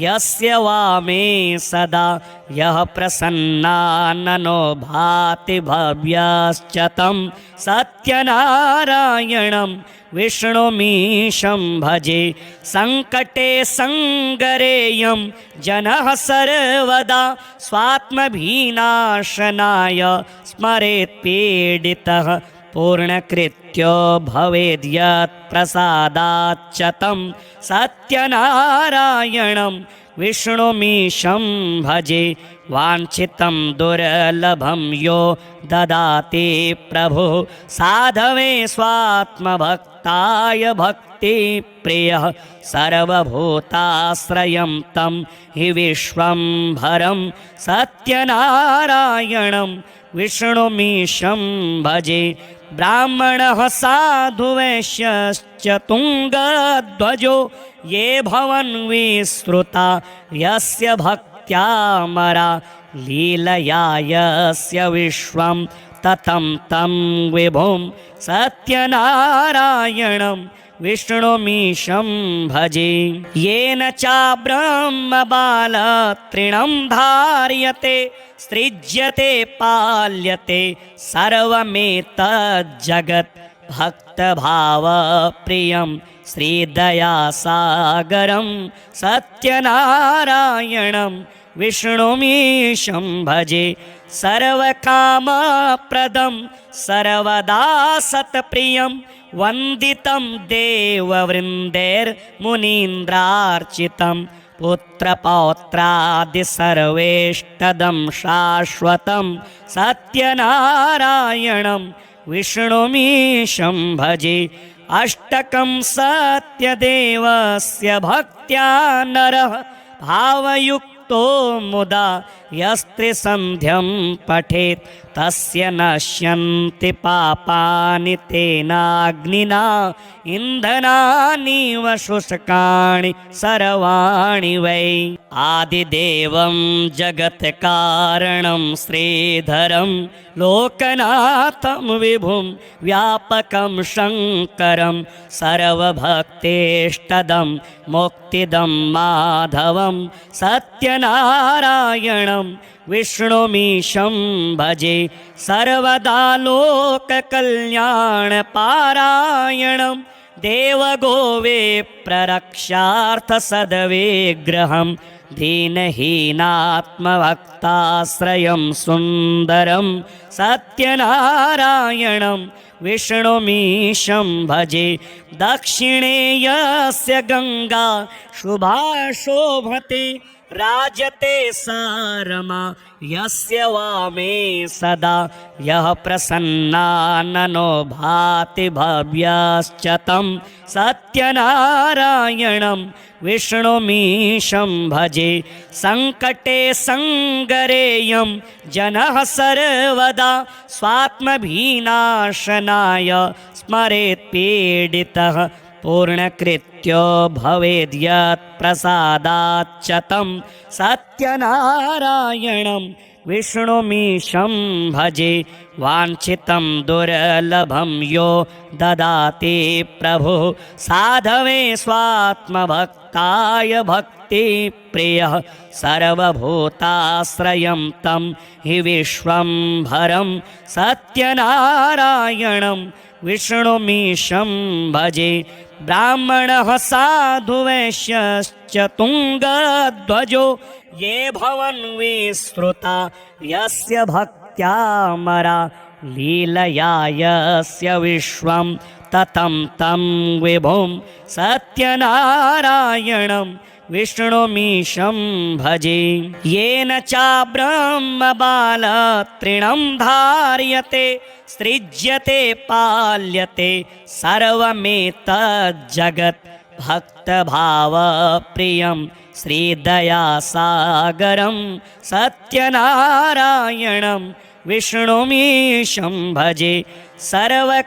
यस्य वामे सदा यः प्रसन्नाननो भाति भव्यश्च तं सत्यनारायणं विष्णुमीशं भजे सङ्कटे सङ्गरेयं जनः सर्वदा स्वात्मभीनाशनाय स्मरेत् पीडितः पूर्णकृत्यो भवेद्यत् प्रसादाच्च तं सत्यनारायणं विष्णुमीशं भजे वाञ्छितं दुर्लभं यो ददाति प्रभुः साधवे स्वात्मभक्ताय भक्तिप्रियः सर्वभूताश्रयं तं हि विश्वम्भरं सत्यनारायणं विष्णुमीशं भजे ब्राह्मणः साधुवैश्यश्च तुङ्गध्वजो ये भवन् विश्रुता यस्य भक्त्यामरा लीलया यस्य विश्वं ततं तं विभुं सत्यनारायणं विष्णुमीशं भजे येन चाब्रह्मबालतृणं धार्यते सृज्यते पाल्यते सर्वमेतज्जगत् भक्तभावप्रियं श्रीदयासागरं सत्यनारायणं विष्णुमीशं भजे सर्वकामप्रदं सर्वदा सत्प्रियं वन्दितं देववृन्दैर्मुनीन्द्रार्चितं पुत्रपौत्रादि सर्वेष्टदं शाश्वतं सत्यनारायणं विष्णुमीशं भजे अष्टकं सत्यदेवस्य भक्त्या नरः भावयुक्तो मुदा यस्त्रिसन्ध्यं पठेत् तस्य नश्यन्ति पापानि तेनाग्निना इन्धनानीव शुष्काणि सर्वाणि वै आदिदेवं जगत्कारणं श्रीधरं लोकनाथं विभुं व्यापकं शङ्करं सर्वभक्तेष्टदं मुक्तिदं माधवं सत्यनारायणं विष्णुमीशं भजे सर्वदा लोककल्याणपारायणं देवगोविप्ररक्षार्थसद्विग्रहं दीनहीनात्मभक्ताश्रयं सुन्दरं सत्यनारायणं विष्णुमीशं भजे दक्षिणे यस्य गङ्गा शुभा शोभते राजते सा रमा यस्य वामे सदा यः प्रसन्नाननो भाति भव्यश्च तं सत्यनारायणं विष्णुमीशं भजे सङ्कटे सङ्गरेयं जनः सर्वदा स्वात्मभीनाशनाय स्मरेत् पीडितः पूर्णकृत्यो भवेद्यत् प्रसादाच्च तं सत्यनारायणं विष्णुमीशं भजे वाञ्छितं दुर्लभं यो ददाति प्रभुः साधवे स्वात्मभक्ताय भक्तिप्रियः सर्वभूताश्रयं तं हि विश्वम्भरं सत्यनारायणं विष्णुमीशं भजे ब्राह्मणः साधुवैश्यश्च तुङ्गध्वजो ये भवन् विस्तृता यस्य भक्त्यामरा लीलया यस्य विश्वं ततं तं विभुं सत्यनारायणं विष्णुमीशं भजे येन चाब्रह्मबालतृणं धार्यते सृज्यते पाल्यते सर्वमेतज्जगत् भक्तभावप्रियं श्रीदयासागरं सत्यनारायणं विष्णुमीशं भजे सर्वकामप्रदं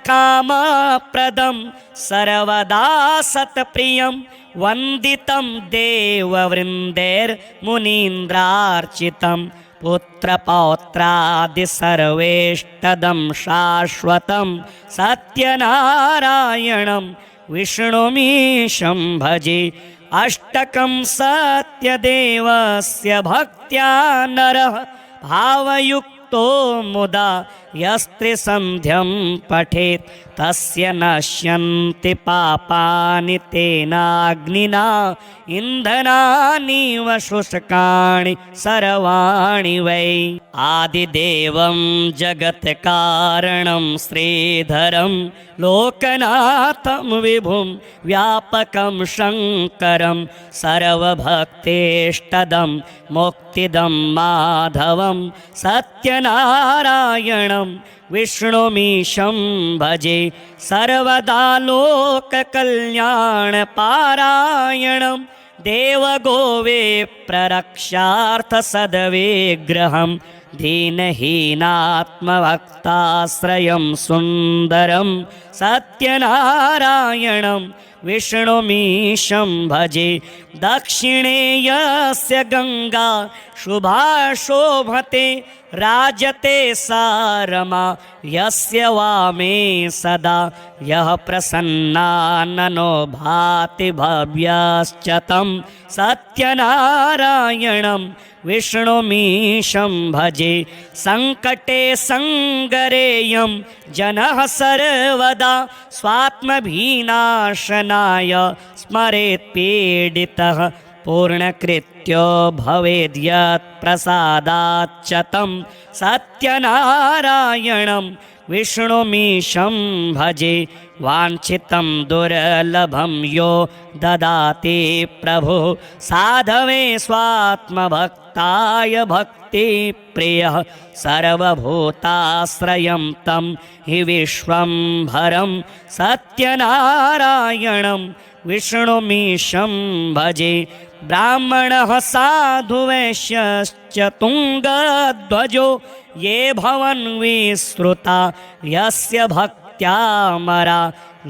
सर्वदा सत्प्रियं वन्दितं देववृन्दैर्मुनीन्द्रार्चितं पुत्रपौत्रादि सर्वेष्टदं शाश्वतं सत्यनारायणं विष्णुमीशं भजे अष्टकं सत्यदेवस्य भक्त्या नरः भावयुक्तो मुदा यस्त्रिसन्ध्यं पठेत् तस्य नश्यन्ति पापानि तेनाग्निना इन्धनानीव शुष्काणि सर्वाणि वै आदिदेवं जगत्कारणं श्रीधरं लोकनाथं विभुं व्यापकं शङ्करं सर्वभक्तेष्टदं मुक्तिदं माधवं सत्यनारायणं विष्णुमीशं भजे सर्वदा लोककल्याणपारायणं देवगोविप्ररक्षार्थसद्विग्रहं दीनहीनात्मभक्ताश्रयं सुन्दरं सत्यनारायणं विष्णुमीशं भजे दक्षिणे यस्य गङ्गा शुभा शोभते राजते सारमा यस्य वामे सदा यः प्रसन्नाननो भाति भव्यश्च तं सत्यनारायणं विष्णुमीशं भजे सङ्कटे सङ्गरेयं जनः सर्वदा स्वात्मभीनाशनाय स्मरेत् पीडितः पूर्णकृत्यो भवेद्यत् प्रसादाच्च तं सत्यनारायणं विष्णुमीशं भजे वाञ्छितं दुर्लभं यो ददाति प्रभुः साधवे स्वात्मभक्ताय भक्तिप्रियः सर्वभूताश्रयं तं हि विश्वम्भरं सत्यनारायणं विष्णुमीशं भजे ब्राह्मणः साधुवैश्यश्च तुङ्गध्वजो ये भवन् विस्तृता यस्य भक्त्यामरा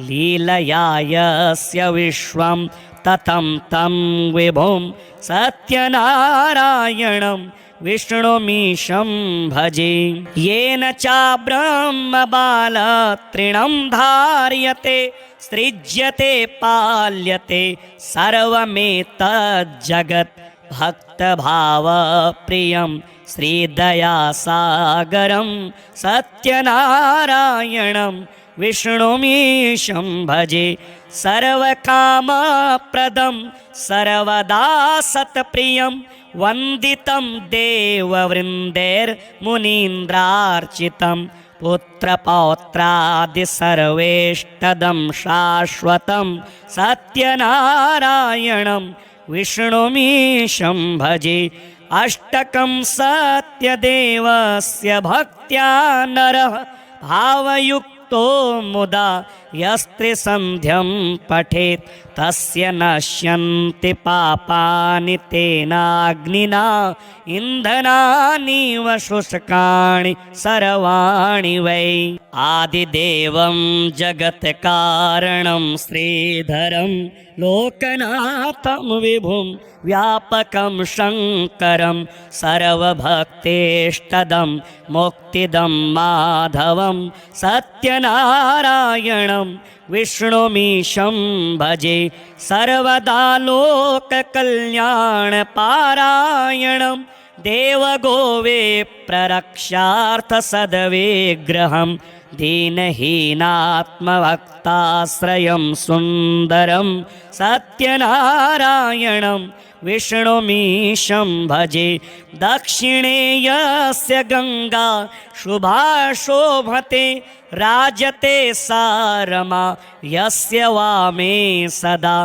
लीलया यस्य विश्वं ततं तं विभुं सत्यनारायणं विष्णुमीशं भजे येन चाब्रह्मबालतृणं धार्यते सृज्यते पाल्यते सर्वमेतज्जगत् भक्तभावप्रियं श्रीदयासागरं सत्यनारायणं विष्णुमीशं भजे सर्वकामप्रदं सर्वदा सत्प्रियं वन्दितं देववृन्दैर्मुनीन्द्रार्चितं पुत्रपौत्रादि सर्वेष्टदं शाश्वतं सत्यनारायणं विष्णुमीशं भजे अष्टकं सत्यदेवस्य भक्त्या नरः भावयुक्तो मुदा यस्त्रिसन्ध्यं पठेत् तस्य नश्यन्ति पापानि तेनाग्निना इन्धनानीव शुष्काणि सर्वाणि वै आदिदेवं जगत्कारणं श्रीधरं लोकनाथं विभुं व्यापकं शङ्करं सर्वभक्तेष्टदं मुक्तिदं माधवं सत्यनारायणं विष्णुमीशं भजे सर्वदा लोककल्याणपारायणं देवगोविप्ररक्षार्थसद्विग्रहं दीनहीनात्मभक्ताश्रयं सुन्दरं सत्यनारायणं विष्णुमीशं भजे दक्षिणे यस्य गङ्गा शुभा शोभते राजते सारमा यस्य वामे सदा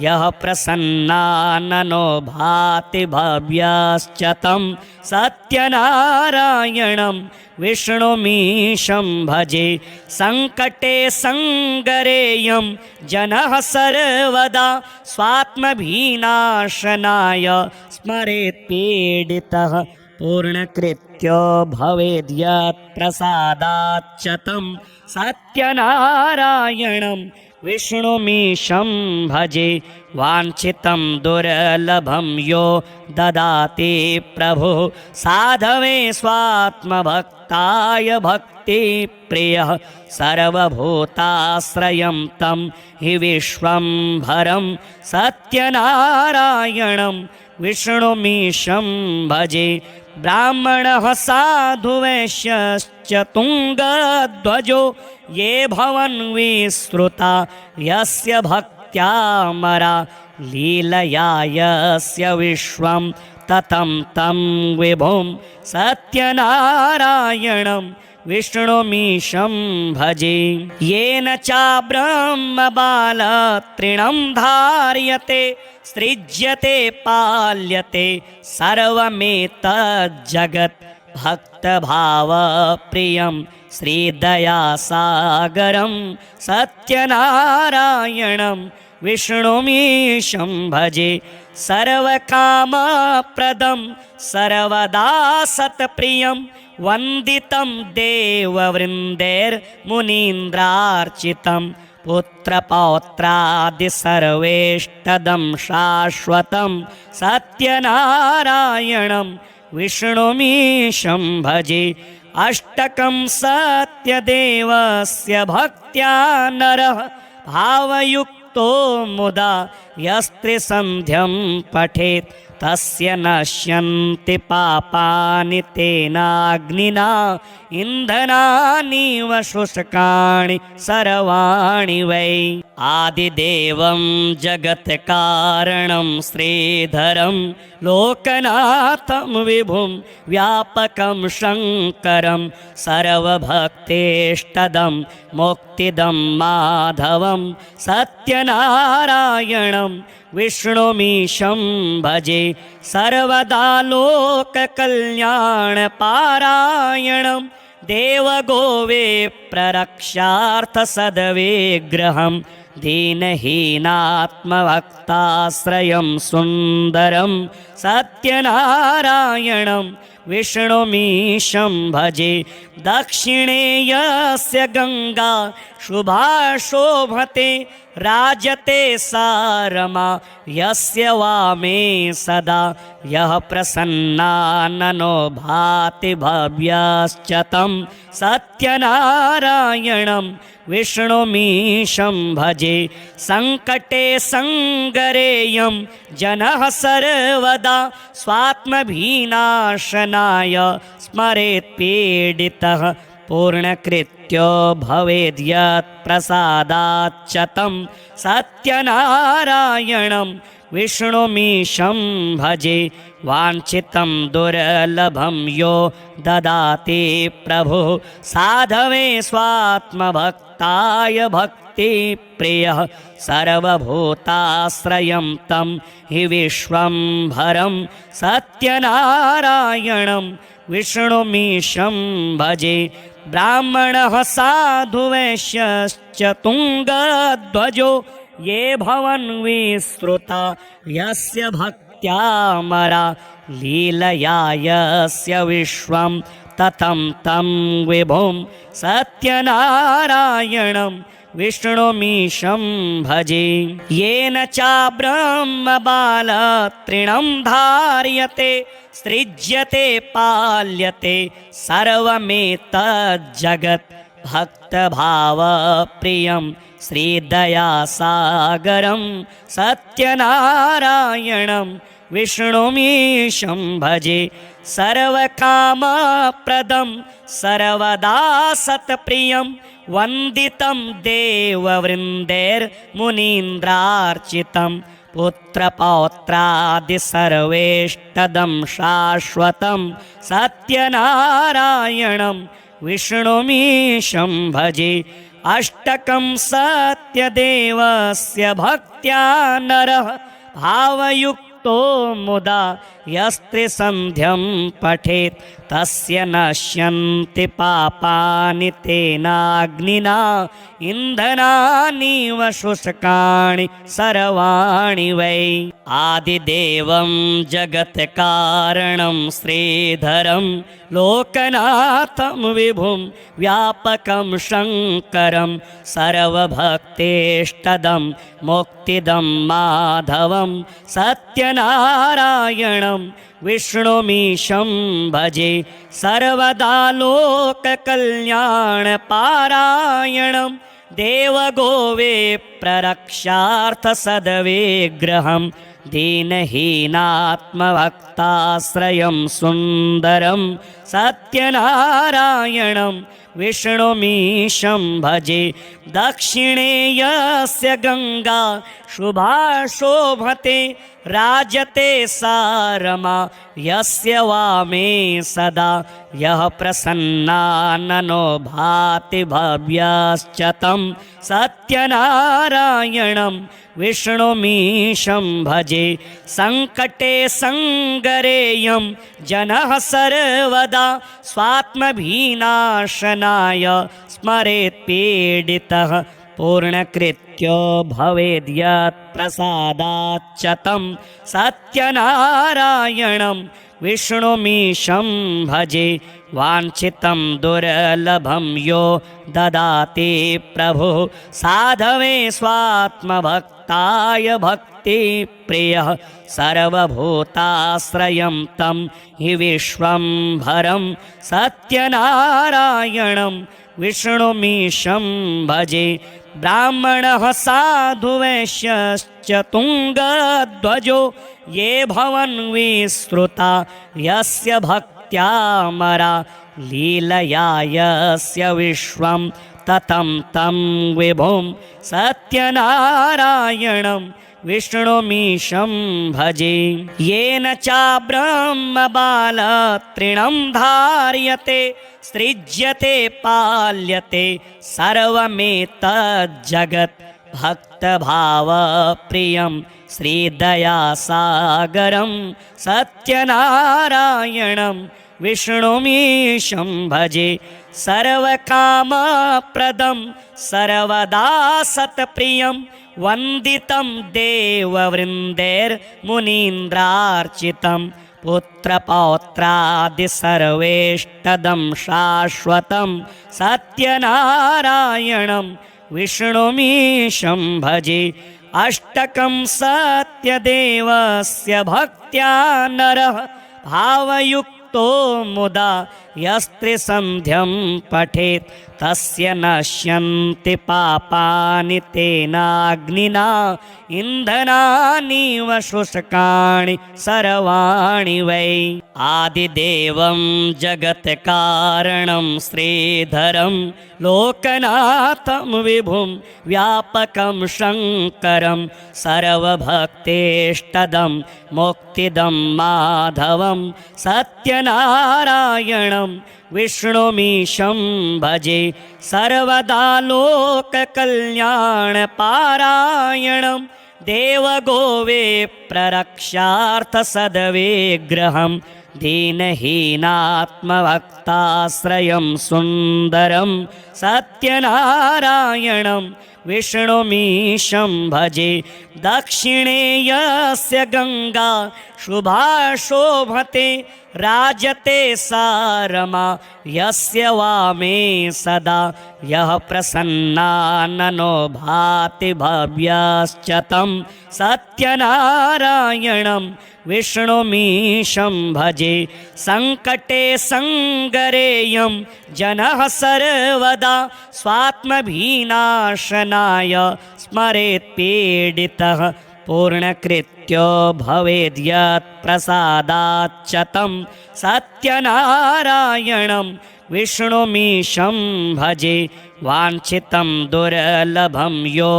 यः प्रसन्नाननो भाति भव्यश्च तं सत्यनारायणं विष्णुमीशं भजे सङ्कटे सङ्गरेयं जनः सर्वदा स्वात्मभीनाशनाय स्मरेत् पीडितः पूर्णकृत्यो भवेद्यत् प्रसादाच्च तं सत्यनारायणं विष्णुमीशं भजे वाञ्छितं दुर्लभं यो ददाति प्रभुः साधवे स्वात्मभक्ताय भक्तिप्रियः सर्वभूताश्रयं तं हि विश्वम्भरं सत्यनारायणं विष्णुमीशं भजे ब्राह्मणः साधुवैश्यश्च तुङ्गध्वजो ये भवन् विश्रुता यस्य भक्त्यामरा लीलया यस्य विश्वं ततं तं विभुं सत्यनारायणं विष्णुमीशं भजे येन चाब्रह्मबालतृणं धार्यते सृज्यते पाल्यते सर्वमेतज्जगत् भक्तभावप्रियं श्रीदयासागरं सत्यनारायणं विष्णुमीशं भजे सर्वकामप्रदं सर्वदा सत्प्रियं वन्दितं देववृन्दैर्मुनीन्द्रार्चितं पुत्रपौत्रादि सर्वेष्टदं शाश्वतं सत्यनारायणं विष्णुमीशं भजे अष्टकं सत्यदेवस्य भक्त्या नरः भावयुक्तो मुदा यस्त्रिसन्ध्यं पठेत् तस्य नश्यन्ति पापानि तेनाग्निना इन्धनानीव शुष्काणि सर्वाणि वै आदिदेवं जगत्कारणं श्रीधरं लोकनाथं विभुं व्यापकं शङ्करं सर्वभक्तेष्टदं मुक्तिदं माधवं सत्यनारायणं विष्णुमीशं भजे सर्वदा लोककल्याणपारायणं देवगोविप्ररक्षार्थसद्विग्रहं दीनहीनात्मभक्ताश्रयं सुन्दरं सत्यनारायणं विष्णुमीशं भजे दक्षिणे यस्य गङ्गा शुभा शोभते राजते सारमा यस्य वामे सदा यः प्रसन्नाननो भाति भव्यश्च तं सत्यनारायणं विष्णुमीशं भजे सङ्कटे सङ्गरेयं जनः सर्वदा स्वात्मभीनाशनाय स्मरेत् पीडितः पूर्णकृत्यो भवेद्यत् प्रसादाच्च तं सत्यनारायणं विष्णुमीशं भजे वाञ्छितं दुर्लभं यो ददाति प्रभुः साधवे स्वात्मभक्ताय भक्तिप्रियः सर्वभूताश्रयं तं हि विश्वम्भरं सत्यनारायणं विष्णुमीशं भजे ब्राह्मणः साधुवैश्यश्च तुङ्गध्वजो ये भवन् विश्रुता यस्य भक्त्यामरा लीलया यस्य विश्वं ततं तं विभुं सत्यनारायणं विष्णुमीशं भजे। येन चाब्रह्मबालतृणं धार्यते सृज्यते पाल्यते सर्वमेतज्जगत् भक्तभावप्रियं श्रीदयासागरं सत्यनारायणं विष्णुमीशं भजे। सर्वकामप्रदं सर्वदा सत्प्रियं वन्दितं देववृन्दैर्मुनीन्द्रार्चितं पुत्रपौत्रादिसर्वेष्टदं शाश्वतं सत्यनारायणं विष्णुमीशं भजे। अष्टकं सत्यदेवस्य भक्त्या नरः भावयुक्तो मुदा यस्त्रिसन्ध्यं पठेत् तस्य नश्यन्ति पापानि तेनाग्निना इन्धनानीव शुष्काणि सर्वाणि वै। आदिदेवं जगत्कारणं श्रीधरं लोकनाथं विभुं व्यापकं शङ्करं सर्वभक्तेष्टदं मुक्तिदं माधवं सत्यनारायणं विष्णुमीशं भजे। सर्वदा लोककल्याणपारायणं देवगोविप्ररक्षार्थसद्विग्रहं दीनहीनात्मभक्ताश्रयं सुन्दरं सत्यनारायणं विष्णुमीशं भजे। दक्षिणे यस्य गङ्गा शुभा शोभते राजते सा रमा यस्य वामे सदा यः प्रसन्नाननो भाति भव्यश्च तं सत्यनारायणं विष्णुमीशं भजे। सङ्कटे सङ्गरेयं जनः सर्वदा स्वात्मभीनाशनाय स्मरेत् पीडितः पूर्णकृत्यो भवेद्यत् प्रसादाच्च तं सत्यनारायणं विष्णुमीशं भजे। वाञ्छितं दुर्लभं यो ददाति प्रभुः साधवे स्वात्मभक्ताय भक्तिप्रियः सर्वभूताश्रयं तं हि विश्वम्भरं सत्यनारायणं विष्णुमीशं भजे। ब्राह्मणः साधुवैश्यश्च तुङ्गध्वजो ये भवन् विश्रुता यस्य भक्त्यामरा लीलया यस्य विश्वं ततं तं विभुं सत्यनारायणं विष्णुमीशं भजे। येन चाब्रह्मबालतृणं धार्यते सृज्यते पाल्यते सर्वमेतज्जगत् भक्तभावप्रियं श्रीदयासागरं सत्यनारायणं विष्णुमीशं भजे। सर्वकामप्रदं सर्वदा सत्प्रियं वन्दितं देववृन्दैर्मुनीन्द्रार्चितं पुत्रपौत्रादिसर्वेष्टदं शाश्वतं सत्यनारायणं विष्णुमीशं भजे। अष्टकं सत्यदेवस्य भक्त्या नरः भावयुक्तो मुदा यस्त्रिसन्ध्यं पठेत् तस्य नश्यन्ति पापानि तेनाग्निना इन्धनानीव शुष्काणि सर्वाणि वै। आदिदेवं जगत्कारणं श्रीधरं लोकनाथं विभुं व्यापकं शङ्करं सर्वभक्तेष्टदं मुक्तिदं माधवं सत्यनारायणं विष्णुमीशं भजे। सर्वदा लोककल्याणपारायणं देवगोविप्ररक्षार्थसद्विग्रहं दीनहीनात्मभक्ताश्रयं सुन्दरं सत्यनारायणं विष्णुमीशं भजे। दक्षिणे यस्य गंगा शुभा शोभते राजते सा रमा यस्य वामे सदा यः प्रसन्नाननो भाति भव्यश्च तं सत्यनारायणं विष्णुमीशं भजे। संकटे संगरेयं जनः सर्वदा स्वात्मभीनाशनाय स्मरेत् पीडितः पूर्णकृत्यो भवेद्यत् प्रसादाच्च तं सत्यनारायणं विष्णुमीशं भजे। वाञ्छितं दुर्लभं यो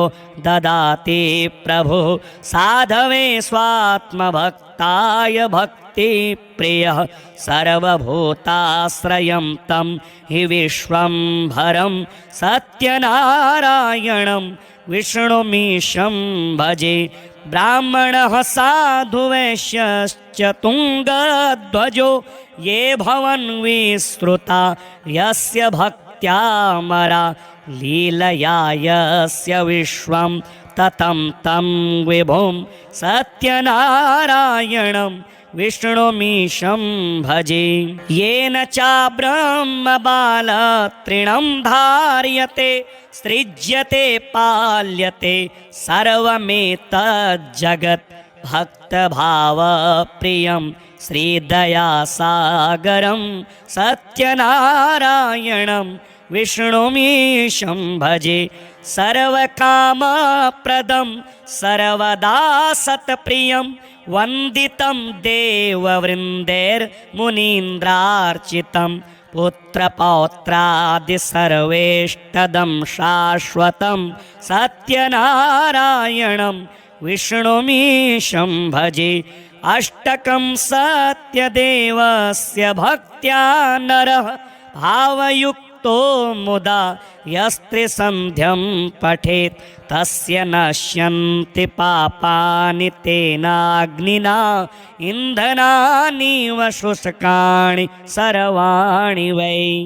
ददाति प्रभुः साधवे स्वात्मभक्ताय भक्तिप्रियः सर्वभूताश्रयं तं हि विश्वम्भरं सत्यनारायणं विष्णुमीशं भजे। ब्राह्मणः साधुवैश्यश्च तुङ्गध्वजो ये भवन् विश्रुता यस्य भक्त्यामरा लीलया यस्य विश्वं ततं तं विभुं सत्यनारायणं विष्णुमीशं भजे। येन चाब्रह्मबालतृणं धार्यते सृज्यते पाल्यते सर्वमेतज्जगत् भक्तभावप्रियं श्रीदयासागरं सत्यनारायणं विष्णुमीशं भजे। सर्वकामप्रदं सर्वदा सत्प्रियं वन्दितं देववृन्दैर्मुनीन्द्रार्चितं पुत्रपौत्रादि सर्वेष्टदं शाश्वतं सत्यनारायणं विष्णुमीशं भजे। अष्टकं सत्यदेवस्य भक्त्या नरः भावयुक्तो मुदा यस्त्रिसन्ध्यं पठेत् तस्य नश्यन्ति पापानि तेनाग्निना इन्धनानि व शुष्काणि सर्वाणि वै।